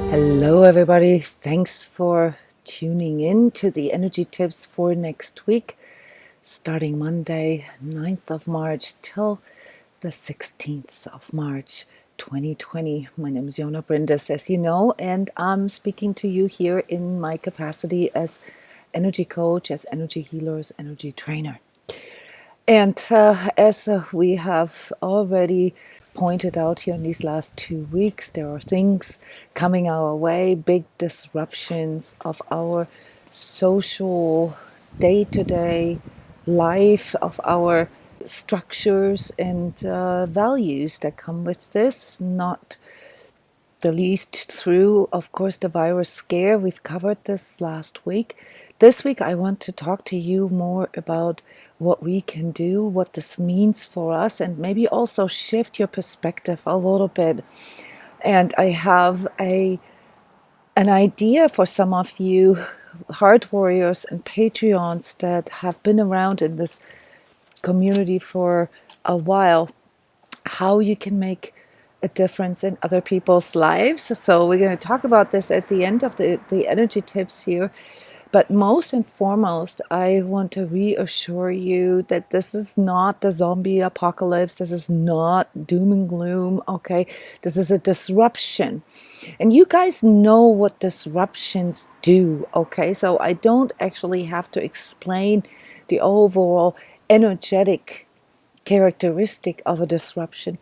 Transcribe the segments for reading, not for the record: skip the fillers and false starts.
Hello everybody, thanks for tuning in to the energy tips for next week, starting Monday 9th of March till the 16th of March 2020. My name is Jona Bryndis, as you know, and I'm speaking to you here in my capacity as energy coach, as energy healer, as energy trainer. And as we have already pointed out here in these last 2 weeks, there are things coming our way, big disruptions of our social day-to-day life, of our structures and values that come with this, not the least through, of course, the virus scare. We've covered this last week. This week, I want to talk to you more about what we can do, what this means for us, and maybe also shift your perspective a little bit. And I have an idea for some of you heart warriors and Patreons that have been around in this community for a while, how you can make a difference in other people's lives. So we're going to talk about this at the end of the energy tips here. But most and foremost, I want to reassure you that this is not the zombie apocalypse. This is not doom and gloom, okay? This is a disruption. And you guys know what disruptions do, okay? So I don't actually have to explain the overall energetic characteristic of a disruption.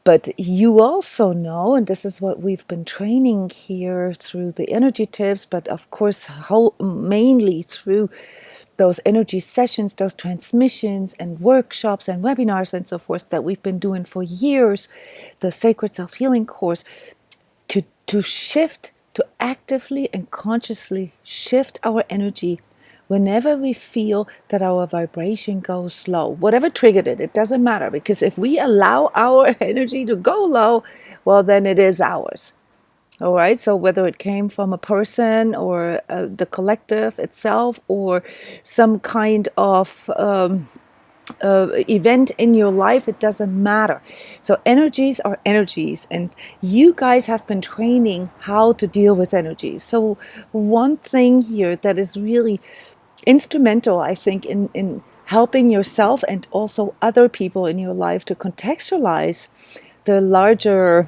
But you also know, and this is what we've been training here through the energy tips, but of course, mainly through those energy sessions, those transmissions and workshops and webinars and so forth that we've been doing for years, the Sacred Self-Healing course, to shift, to actively and consciously shift our energy whenever we feel that our vibration goes low. Whatever triggered it, it doesn't matter, because if we allow our energy to go low, well, then it is ours. All right, so whether it came from a person or the collective itself or some kind of event in your life, it doesn't matter. So energies are energies, and you guys have been training how to deal with energies. So one thing here that is really instrumental, I think, in helping yourself and also other people in your life to contextualize the larger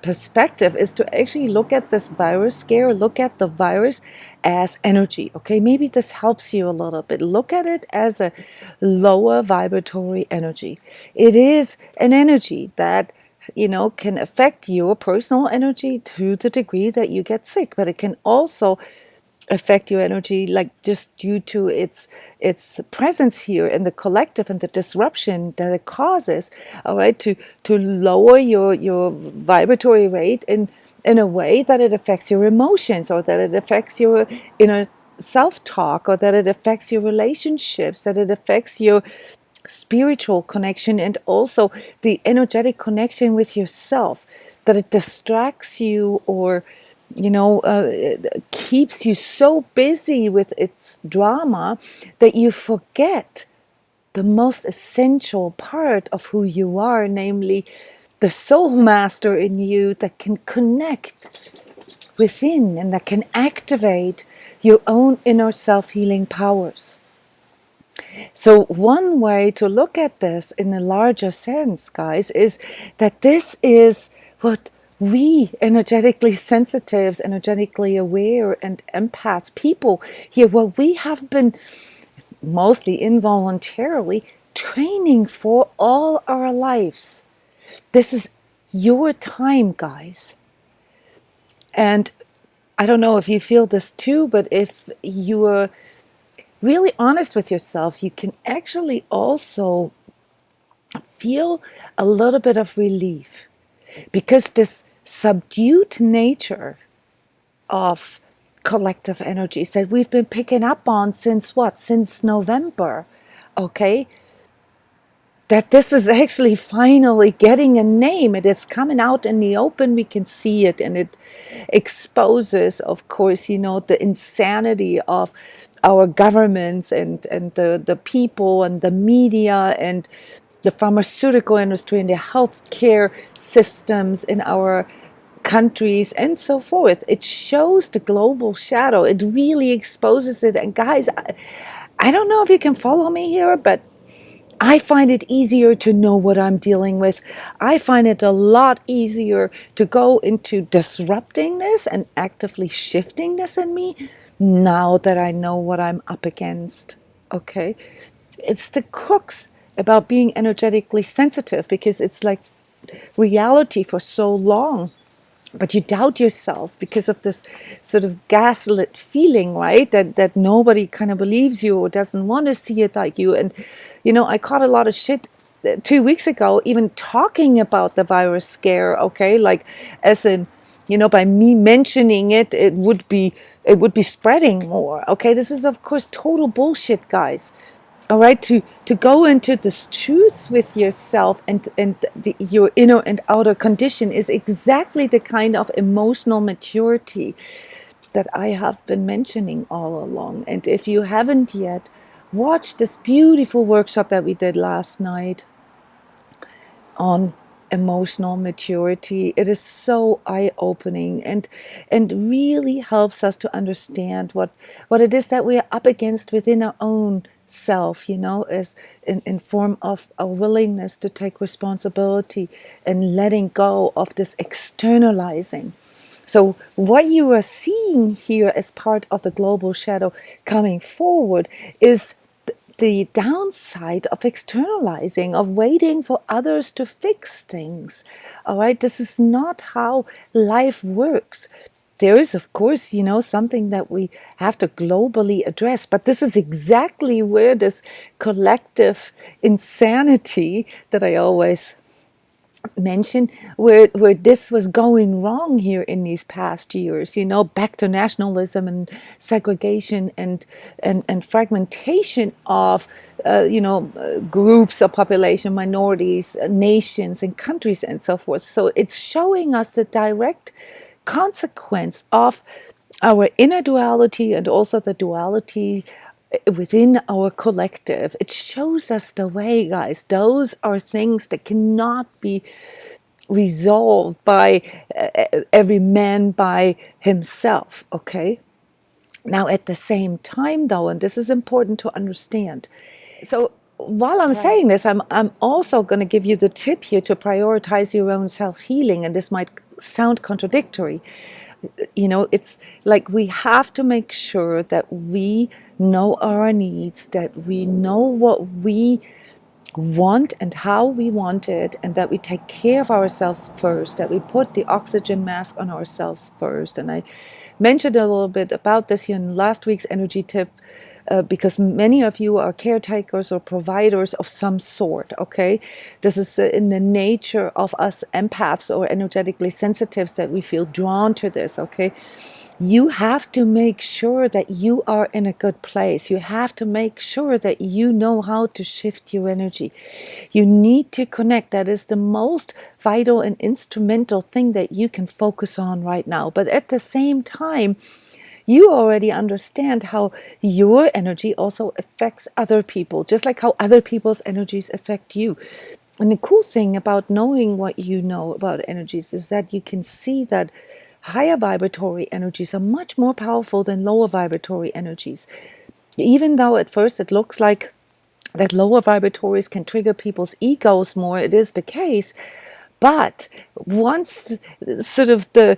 perspective is to actually look at this virus scare, look at the virus as energy. Okay, maybe this helps you a little bit. Look at it as a lower vibratory energy. It is an energy that can affect your personal energy to the degree that you get sick, but it can also affect your energy, like just due to its presence here in the collective and the disruption that it causes. All right, to lower your vibratory rate in a way that it affects your emotions, or that it affects your inner self-talk, or that it affects your relationships, that it affects your spiritual connection and also the energetic connection with yourself, that it distracts you or keeps you so busy with its drama that you forget the most essential part of who you are, namely the soul master in you that can connect within and that can activate your own inner self-healing powers. So one way to look at this in a larger sense, guys, is that this is what we energetically sensitives, energetically aware and empaths people here, what we have been mostly involuntarily training for all our lives. This is your time, guys. And I don't know if you feel this too, but if you are really honest with yourself, you can actually also feel a little bit of relief, because this subdued nature of collective energies that we've been picking up on since what? Since November, okay? That this is actually finally getting a name. It is coming out in the open. We can see it, and it exposes, of course, the insanity of our governments and the people and the media and the pharmaceutical industry and the healthcare systems in our countries and so forth. It shows the global shadow. It really exposes it. And guys, I don't know if you can follow me here, but I find it easier to know what I'm dealing with. I find it a lot easier to go into disrupting this and actively shifting this in me now that I know what I'm up against. Okay? It's the crux about being energetically sensitive, because it's like reality for so long. But you doubt yourself because of this sort of gaslit feeling, right? That nobody kind of believes you or doesn't want to see it like you. And, I caught a lot of shit 2 weeks ago, even talking about the virus scare, okay? Like, as in, by me mentioning it, it would be spreading more, okay? This is, of course, total bullshit, guys. All right, to go into this truth with yourself and your inner and outer condition is exactly the kind of emotional maturity that I have been mentioning all along. And if you haven't yet, watch this beautiful workshop that we did last night on emotional maturity. It is so eye-opening and really helps us to understand what it is that we are up against within our own self, as in form of a willingness to take responsibility and letting go of this externalizing. So what you are seeing here as part of the global shadow coming forward is the downside of externalizing, of waiting for others to fix things. All right, this is not how life works. There is, of course, something that we have to globally address, but this is exactly where this collective insanity that I always mention, where this was going wrong here in these past years, back to nationalism and segregation and fragmentation of groups of population, minorities, nations and countries and so forth. So it's showing us the direct consequence of our inner duality and also the duality within our collective. It shows us the way, guys. Those are things that cannot be resolved by every man by himself, okay? Now, at the same time, though, and this is important to understand. So while I'm saying this, I'm also going to give you the tip here to prioritize your own self-healing, and this might sound contradictory. It's like we have to make sure that we know our needs, that we know what we want and how we want it, and that we take care of ourselves first, that we put the oxygen mask on ourselves first. And I mentioned a little bit about this here in last week's energy tip, because many of you are caretakers or providers of some sort, okay? This is in the nature of us empaths or energetically sensitives, that we feel drawn to this, okay? You have to make sure that you are in a good place. You have to make sure that you know how to shift your energy. You need to connect. That is the most vital and instrumental thing that you can focus on right now. But at the same time, you already understand how your energy also affects other people, just like how other people's energies affect you. And the cool thing about knowing what you know about energies is that you can see that higher vibratory energies are much more powerful than lower vibratory energies. Even though at first it looks like that lower vibratories can trigger people's egos more, it is the case. But once sort of the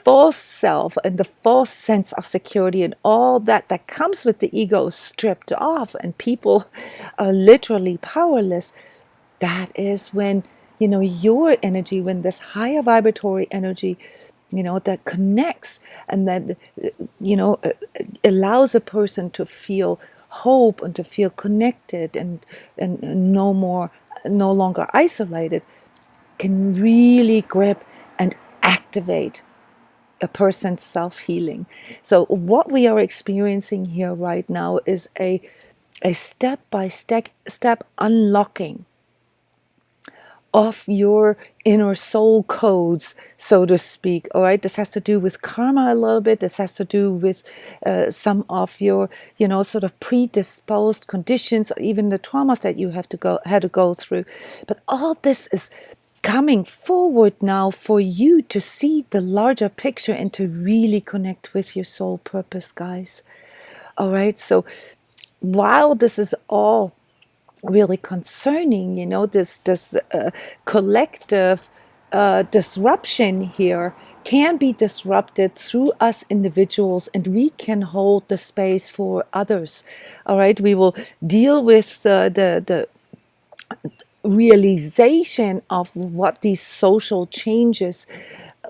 false self and the false sense of security and all that comes with the ego is stripped off, and people are literally powerless, that is when, your energy, when this higher vibratory energy, that connects and that, allows a person to feel hope and to feel connected and no longer isolated, can really grip and activate a person's self-healing. So what we are experiencing here right now is a step-by-step unlocking of your inner soul codes, so to speak. All right, this has to do with karma a little bit. This has to do with some of your, sort of predisposed conditions, or even the traumas that you had to go through. But all this is coming forward now for you to see the larger picture and to really connect with your soul purpose, guys. All right, so while this is all really concerning, this collective disruption here can be disrupted through us individuals, and we can hold the space for others. All right, we will deal with the realization of what these social changes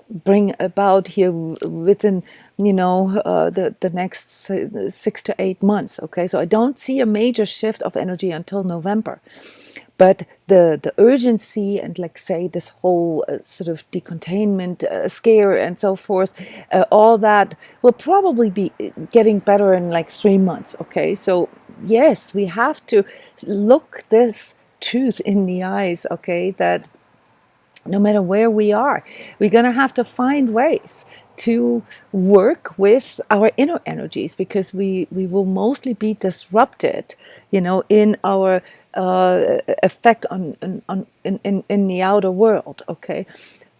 bring about here within the next 6 to 8 months. Okay, so I don't see a major shift of energy until November, but the urgency and, like, say, this whole sort of decontainment scare and so forth, all that will probably be getting better in like 3 months. Okay, so yes, we have to look this truth in the eyes, okay, that no matter where we are, we're going to have to find ways to work with our inner energies, because we will mostly be disrupted, in our effect in the outer world, okay?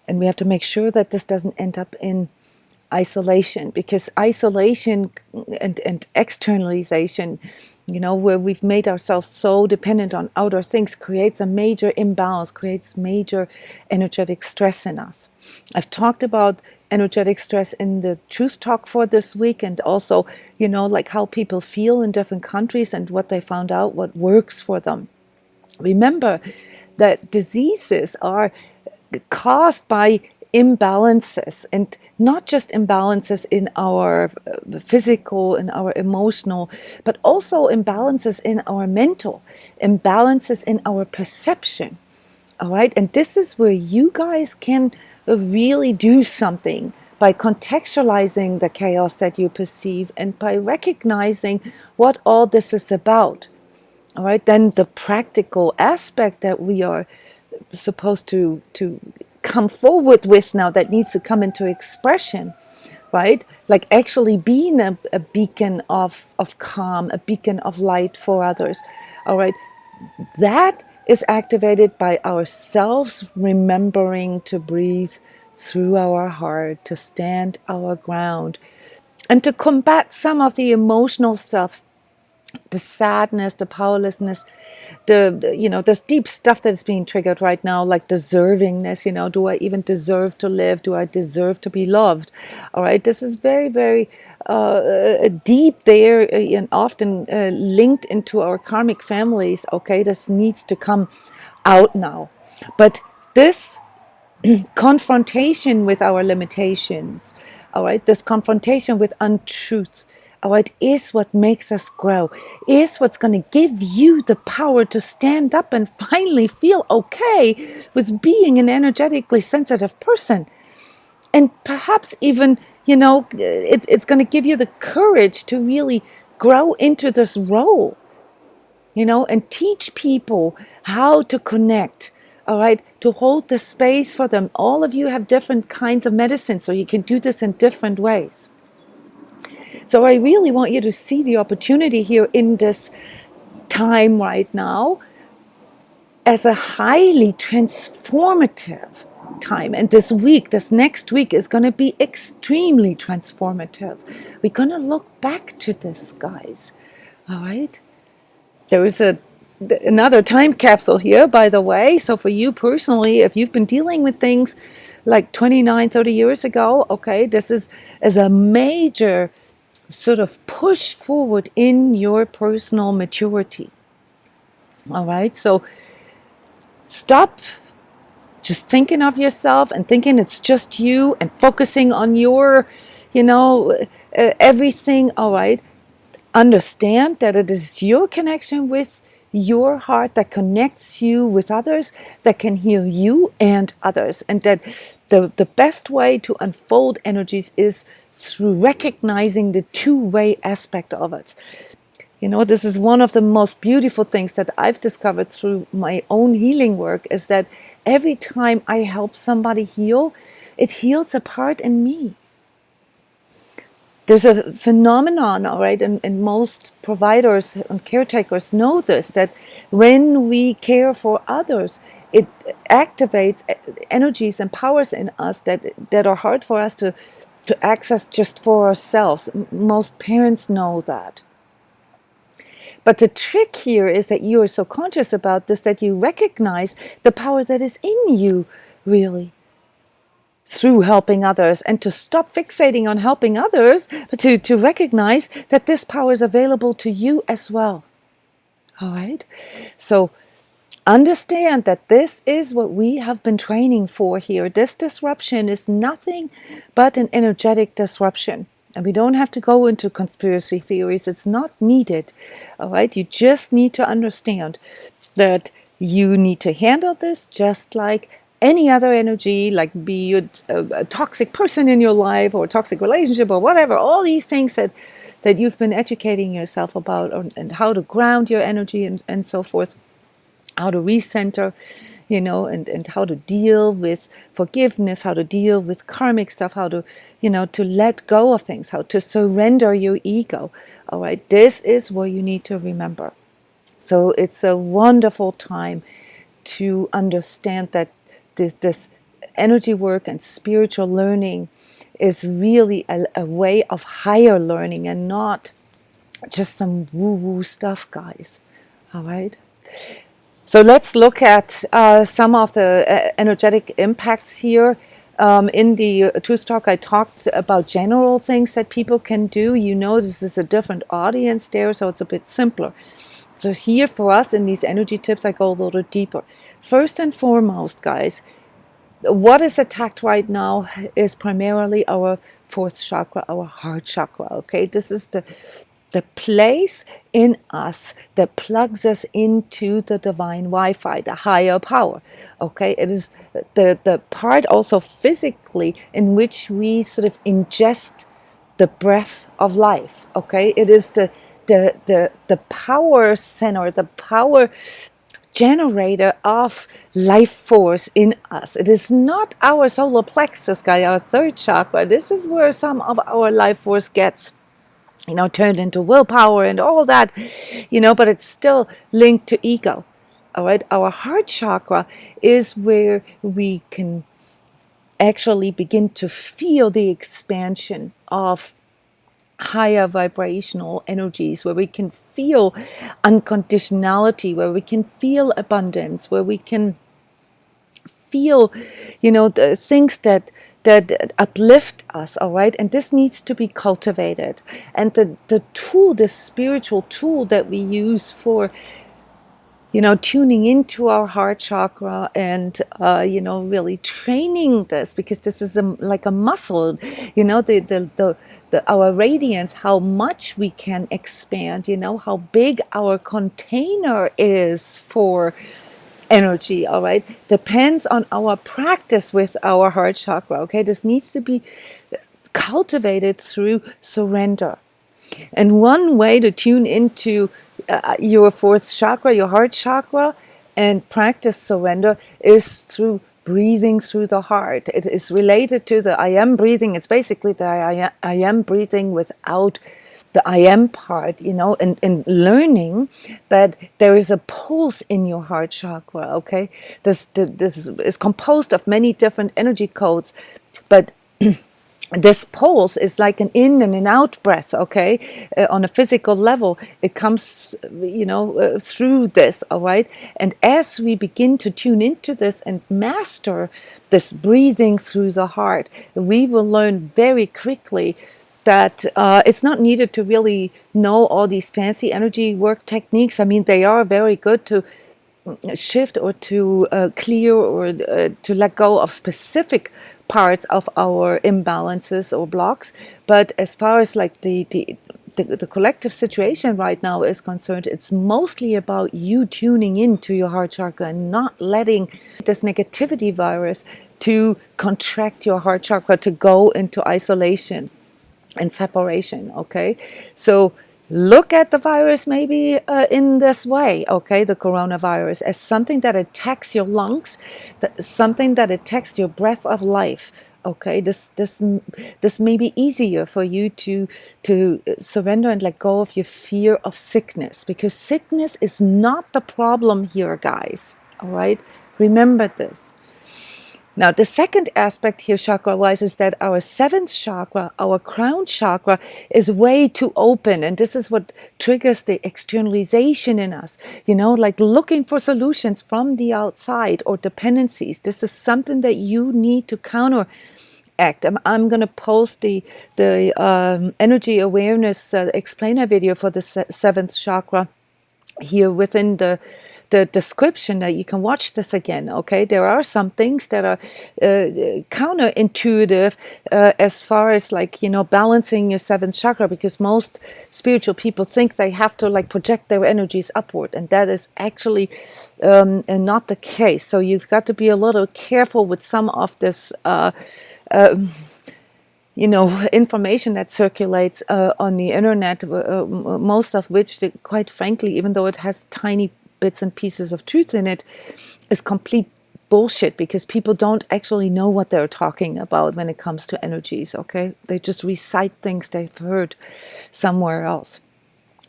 And we have to make sure that this doesn't end up in isolation, because isolation and externalization, where we've made ourselves so dependent on outer things, creates a major imbalance, creates major energetic stress in us. I've talked about energetic stress in the Truth Talk for this week, and also, like how people feel in different countries and what they found out, what works for them. Remember that diseases are caused by imbalances, and not just imbalances in our physical, in our emotional, but also imbalances in our mental, imbalances in our perception. All right, and this is where you guys can really do something by contextualizing the chaos that you perceive and by recognizing what all this is about. All right, then the practical aspect that we are supposed to come forward with now, that needs to come into expression, right? Like actually being a beacon of calm, a beacon of light for others. All right, that is activated by ourselves remembering to breathe through our heart, to stand our ground, and to combat some of the emotional stuff, the sadness, the powerlessness, there's deep stuff that is being triggered right now, like deservingness. Do I even deserve to live? Do I deserve to be loved? All right, this is very, very deep there, and often linked into our karmic families. Okay, this needs to come out now. But this confrontation with our limitations, all right, this confrontation with untruth, all right, is what makes us grow, is what's going to give you the power to stand up and finally feel okay with being an energetically sensitive person. And perhaps even, it's going to give you the courage to really grow into this role, and teach people how to connect. All right, to hold the space for them. All of you have different kinds of medicine, so you can do this in different ways. So I really want you to see the opportunity here in this time right now as a highly transformative time. And this next week is going to be extremely transformative. We're going to look back to this, guys. All right. There is another time capsule here, by the way. So for you personally, if you've been dealing with things like 29, 30 years ago, okay, this is a major sort of push forward in your personal maturity. All right, so stop just thinking of yourself and thinking it's just you and focusing on your, everything. All right, understand that it is your connection with your heart that connects you with others, that can heal you and others, and that the best way to unfold energies is through recognizing the two-way aspect of it. This is one of the most beautiful things that I've discovered through my own healing work, is that every time I help somebody heal, it heals a part in me. there's a phenomenon, all right, and most providers and caretakers know this, that when we care for others, it activates energies and powers in us that are hard for us to access just for ourselves. Most parents know that. But the trick here is that you are so conscious about this that you recognize the power that is in you, really, through helping others, and to stop fixating on helping others, but to recognize that this power is available to you as well. All right? So understand that this is what we have been training for here. This disruption is nothing but an energetic disruption. And we don't have to go into conspiracy theories. It's not needed. All right? You just need to understand that you need to handle this just like any other energy, like be it a toxic person in your life or a toxic relationship or whatever, all these things that you've been educating yourself about, and how to ground your energy and so forth, how to recenter, and how to deal with forgiveness, how to deal with karmic stuff, how to, to let go of things, how to surrender your ego. All right, this is what you need to remember. So it's a wonderful time to understand that this energy work and spiritual learning is really a way of higher learning and not just some woo-woo stuff, guys. All right? So let's look at some of the energetic impacts here. In the Truth Talk, I talked about general things that people can do. This is a different audience there, so it's a bit simpler. So here for us in these energy tips, I go a little deeper. First and foremost, guys, what is attacked right now is primarily our fourth chakra, our heart chakra. Okay, this is the place in us that plugs us into the divine Wi-Fi, the higher power. Okay, it is the part also physically in which we sort of ingest the breath of life. Okay, it is the power center, the power generator of life force in us. It is not our solar plexus, guy, our third chakra. This is where some of our life force gets turned into willpower and all that, but it's still linked to ego. All right, our heart chakra is where we can actually begin to feel the expansion of higher vibrational energies, where we can feel unconditionality, where we can feel abundance, where we can feel, the things that uplift us. All right, and this needs to be cultivated. And the tool, the spiritual tool that we use for tuning into our heart chakra and really training this, because this is like a muscle, our radiance, how much we can expand, how big our container is for energy. All right, depends on our practice with our heart chakra. Okay, this needs to be cultivated through surrender. And one way to tune into your fourth chakra, your heart chakra, and practice surrender is through breathing through the heart. It is related to the I am breathing. It's basically the I am breathing without the I am part, and learning that there is a pulse in your heart chakra, okay? This is composed of many different energy codes, but this pulse is like an in and an out breath, okay? On a physical level, it comes, through this, all right? And as we begin to tune into this and master this breathing through the heart, we will learn very quickly that it's not needed to really know all these fancy energy work techniques. I mean, they are very good to shift or to clear or to let go of specific parts of our imbalances or blocks. But as far as like the collective situation right now is concerned, it's mostly about you tuning into your heart chakra and not letting this negativity virus to contract your heart chakra, to go into isolation and separation. Okay, so look at the virus maybe in this way, okay, the coronavirus, as something that attacks your lungs, something that attacks your breath of life, Okay, this may be easier for you to surrender and let go of your fear of sickness, because sickness is not the problem here, guys. All right, remember this. Now, the second aspect here, chakra-wise, is that our seventh chakra, our crown chakra, is way too open. And this is what triggers the externalization in us, like looking for solutions from the outside or dependencies. This is something that you need to counteract. I'm going to post the energy awareness explainer video for the seventh chakra here within the description, that you can watch this again. Okay, there are some things that are counterintuitive as far as balancing your seventh chakra, because most spiritual people think they have to project their energies upward, and that is actually not the case. So you've got to be a little careful with some of this information that circulates on the internet, most of which, quite frankly, even though it has tiny bits and pieces of truth in it, is complete bullshit, because people don't actually know what they're talking about when it comes to energies. Okay, they just recite things they've heard somewhere else.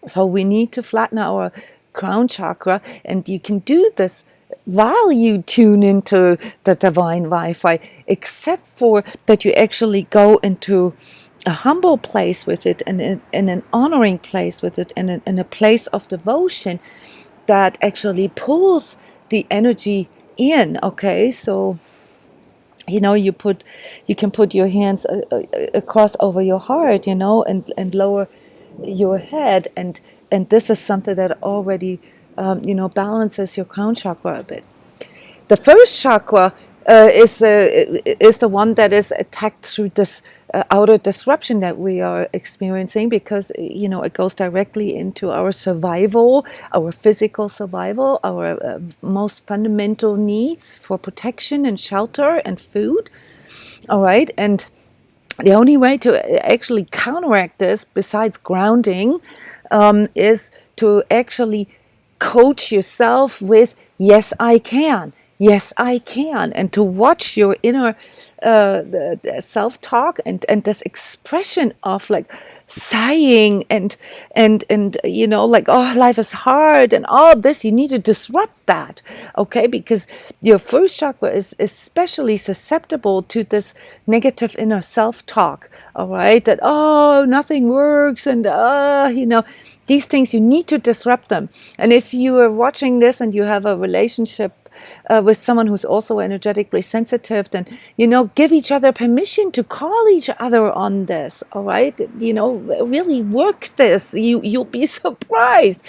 So we need to flatten our crown chakra, and you can do this while you tune into the divine Wi-Fi, except for that you actually go into a humble place with it, and in an honoring place with it, and in a place of devotion that actually pulls the energy in. Okay, so you can put your hands across over your heart, and lower your head, and this is something that already balances your crown chakra a bit. The first chakra is the one that is attacked through this outer disruption that we are experiencing, because it goes directly into our survival, our physical survival, our most fundamental needs for protection and shelter and food. All right, and the only way to actually counteract this, besides grounding, is to actually coach yourself with, yes, I can. Yes, I can. And to watch your inner the self-talk and this expression of sighing and oh, life is hard and all this. You need to disrupt that, okay? Because your first chakra is especially susceptible to this negative inner self-talk, all right? That, oh, nothing works, and these things, you need to disrupt them. And if you are watching this and you have a relationship with someone who's also energetically sensitive, then give each other permission to call each other on this. All right, really work this. You'll be surprised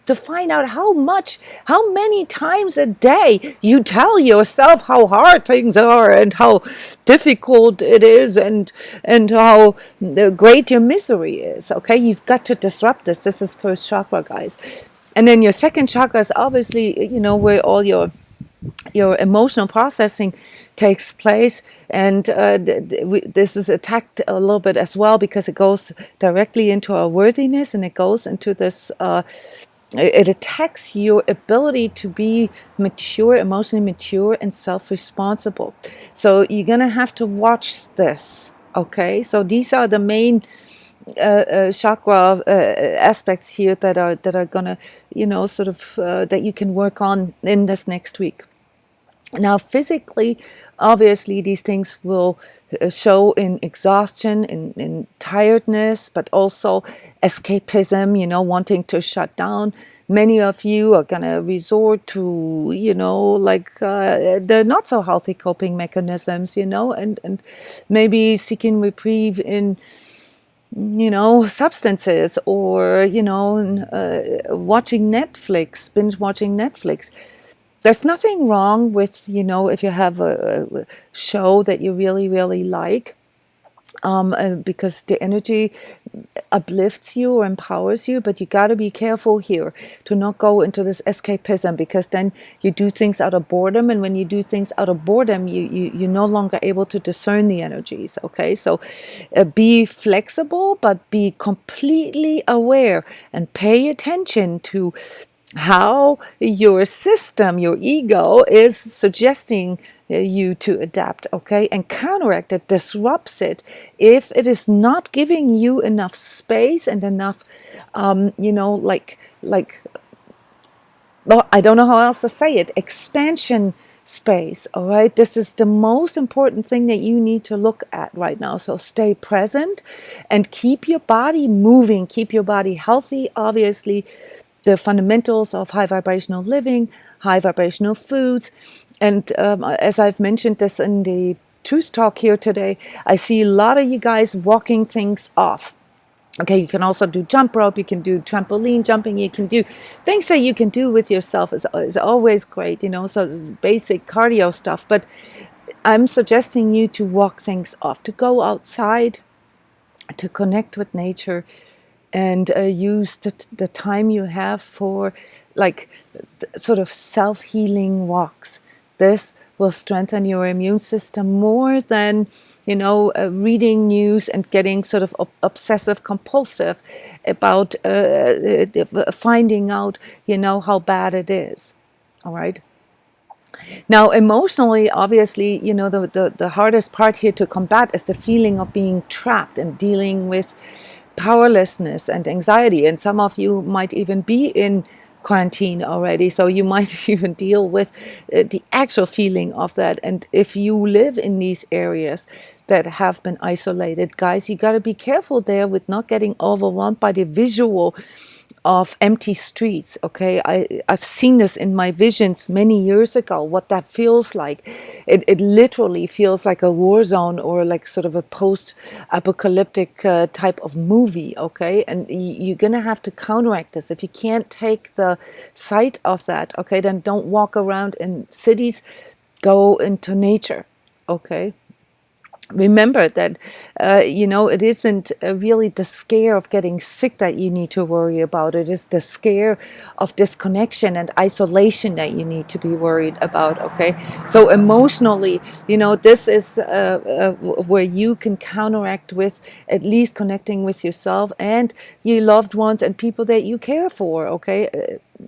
to find out how many times a day you tell yourself how hard things are and how difficult it is, and how great your misery is. Okay, you've got to disrupt this. This is first chakra, guys. And then your second chakra is obviously where all your emotional processing takes place, and this is attacked a little bit as well, because it goes directly into our worthiness, and it goes into this it attacks your ability to be mature, emotionally mature, and self-responsible. So you're gonna have to watch this. Okay, so these are the main chakra aspects here that are gonna sort of that you can work on in this next week. Now, physically, obviously, these things will show in exhaustion, in tiredness, but also escapism, wanting to shut down. Many of you are going to resort to, the not so healthy coping mechanisms, and maybe seeking reprieve in, substances, or, watching Netflix, binge watching Netflix. There's nothing wrong with, if you have a show that you really, really like, because the energy uplifts you or empowers you, but you got to be careful here to not go into this escapism, because then you do things out of boredom, and when you do things out of boredom, you're no longer able to discern the energies, okay? So be flexible, but be completely aware and pay attention to how your system, your ego, is suggesting you to adapt, okay, and counteract it, disrupts it if it is not giving you enough space and enough, well, I don't know how else to say it, expansion space, all right? This is the most important thing that you need to look at right now. So stay present and keep your body moving, keep your body healthy, obviously. The fundamentals of high vibrational living, high vibrational foods. And as I've mentioned this in the Truth Talk here today, I see a lot of you guys walking things off. Okay, you can also do jump rope, you can do trampoline jumping, you can do things that you can do with yourself is always great, so this is basic cardio stuff. But I'm suggesting you to walk things off, to go outside, to connect with nature, and use the time you have for like sort of self-healing walks. This will strengthen your immune system more than reading news and getting sort of obsessive compulsive about finding out how bad it is. All right. Now, emotionally, obviously, the hardest part here to combat is the feeling of being trapped and dealing with powerlessness and anxiety. And some of you might even be in quarantine already, so you might even deal with the actual feeling of that. And if you live in these areas that have been isolated, guys, you got to be careful there with not getting overwhelmed by the visual of empty streets. Okay, I've seen this in my visions many years ago, what that feels like. It literally feels like a war zone or like sort of a post-apocalyptic type of movie. Okay, and you're gonna have to counteract this. If you can't take the sight of that, okay, then don't walk around in cities, go into nature. Okay, remember that it isn't really the scare of getting sick that you need to worry about. It is the scare of disconnection and isolation that you need to be worried about. Okay, so emotionally, this is where you can counteract with at least connecting with yourself and your loved ones and people that you care for. Okay,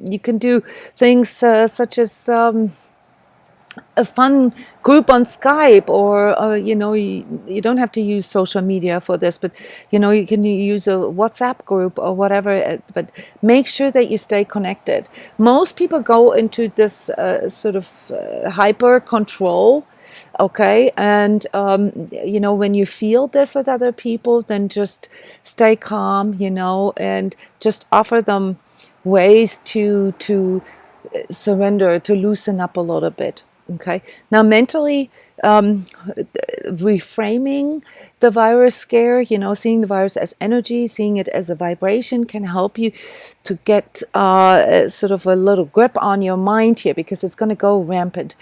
you can do things such as a fun group on Skype, or you don't have to use social media for this, but you can use a WhatsApp group or whatever. But make sure that you stay connected. Most people go into this sort of hyper control. Okay, and when you feel this with other people, then just stay calm, and just offer them ways to surrender, to loosen up a little bit. Okay. Now, mentally, reframing the virus scare, seeing the virus as energy, seeing it as a vibration can help you to get sort of a little grip on your mind here, because it's going to go rampant.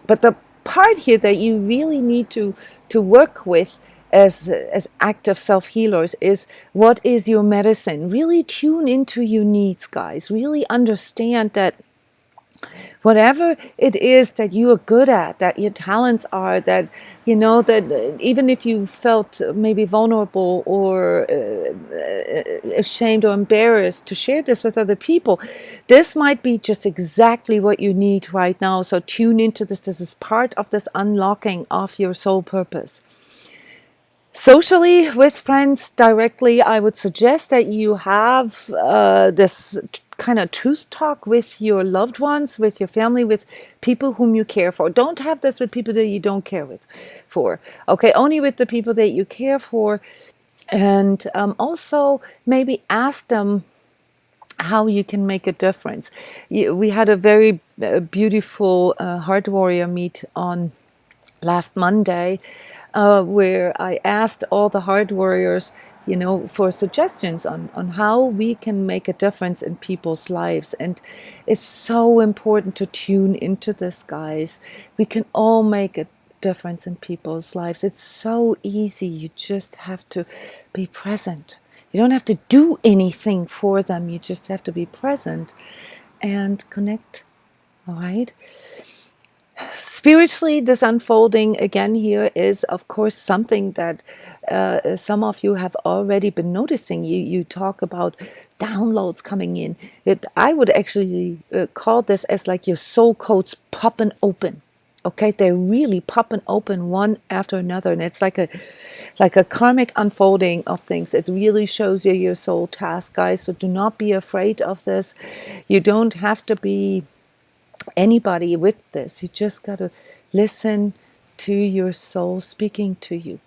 But the part here that you really need to work with as active self-healers is, what is your medicine? Really tune into your needs, guys. Really understand that whatever it is that you are good at, that your talents are, that that even if you felt maybe vulnerable or ashamed or embarrassed to share this with other people, this might be just exactly what you need right now. So tune into this. This is part of this unlocking of your soul purpose. Socially, with friends directly, I would suggest that you have this kind of truth talk with your loved ones, with your family, with people whom you care for. Don't have this with people that you don't care for. Okay, only with the people that you care for. And also maybe ask them how you can make a difference. We had a very beautiful Heart Warrior meet on last Monday, where I asked all the Heart Warriors, for suggestions on how we can make a difference in people's lives. And it's so important to tune into this, guys. We can all make a difference in people's lives. It's so easy. You just have to be present. You don't have to do anything for them. You just have to be present and connect. All right. Spiritually, this unfolding again here is, of course, something that some of you have already been noticing. You talk about downloads coming in. I would actually call this as like your soul codes popping open. Okay, they're really popping open one after another, and it's like a karmic unfolding of things. It really shows you your soul task, guys. So do not be afraid of this. You don't have to be anybody with this. You just got to listen to your soul speaking to you.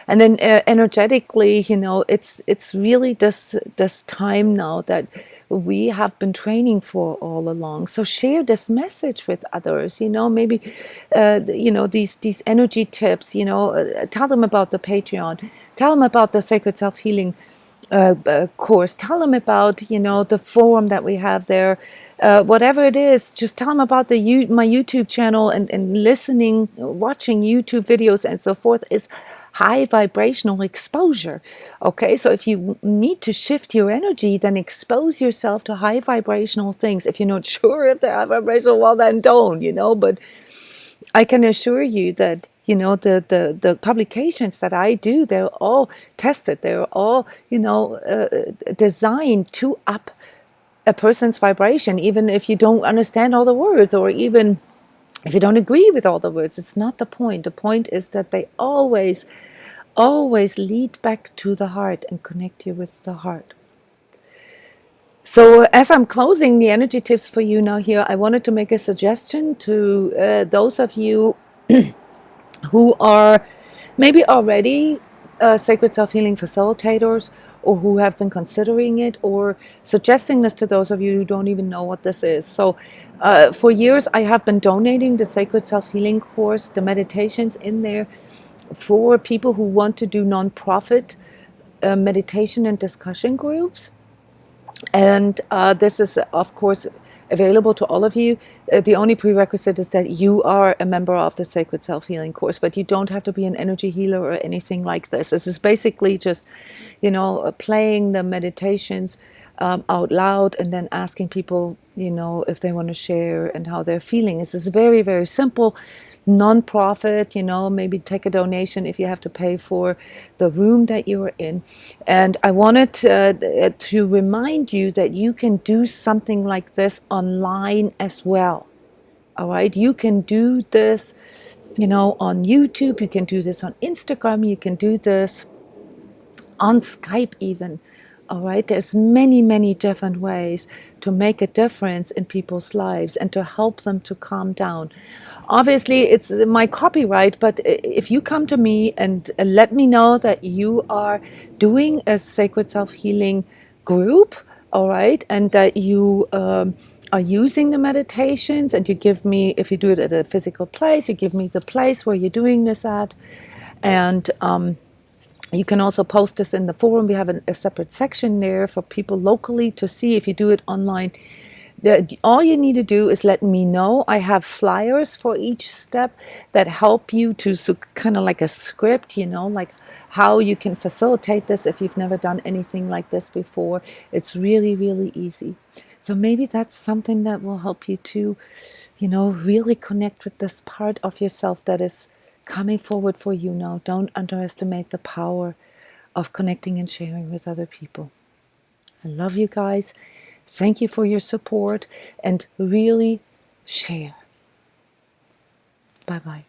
And then energetically, it's really this time now that we have been training for all along. So share this message with others. Maybe these energy tips. Tell them about the Patreon. Tell them about the Sacred Self Healing course. Tell them about the forum that we have there. Whatever it is, just tell them about my YouTube channel, and watching YouTube videos and so forth is high vibrational exposure. Okay, so if you need to shift your energy, then expose yourself to high vibrational things. If you're not sure if they're high vibrational, well, then don't, but I can assure you that the publications that I do, they're all tested. They're all designed to up a person's vibration, even if you don't understand all the words, or even if you don't agree with all the words. It's not the point. The point is that they always lead back to the heart and connect you with the heart. So as I'm closing the energy tips for you now here, I wanted to make a suggestion to those of you who are maybe already sacred self-healing facilitators, or who have been considering it, or suggesting this to those of you who don't even know what this is. So for years I have been donating the Sacred Self-Healing course, the meditations in there, for people who want to do non-profit meditation and discussion groups. And this is, of course, available to all of you. The only prerequisite is that you are a member of the Sacred Self-Healing course, but you don't have to be an energy healer or anything like this. This is basically just, playing the meditations out loud, and then asking people, if they want to share and how they're feeling. This is very, very simple, non-profit, maybe take a donation if you have to pay for the room that you're in. And I wanted to remind you that you can do something like this online as well. All right, you can do this, on YouTube, you can do this on Instagram, you can do this on Skype even. All right, there's many, many different ways to make a difference in people's lives and to help them to calm down. Obviously, it's my copyright, but if you come to me and let me know that you are doing a Sacred Self-Healing group, all right, and that you are using the meditations, and you give me, if you do it at a physical place, you give me the place where you're doing this at, and you can also post this in the forum. We have a separate section there for people locally to see. If you do it online, all you need to do is let me know. I have flyers for each step that help you to, so kind of like a script, like how you can facilitate this if you've never done anything like this before. It's really, really easy. So maybe that's something that will help you to, really connect with this part of yourself that is coming forward for you now. Don't underestimate the power of connecting and sharing with other people. I love you guys. Thank you for your support, and really share. Bye-bye.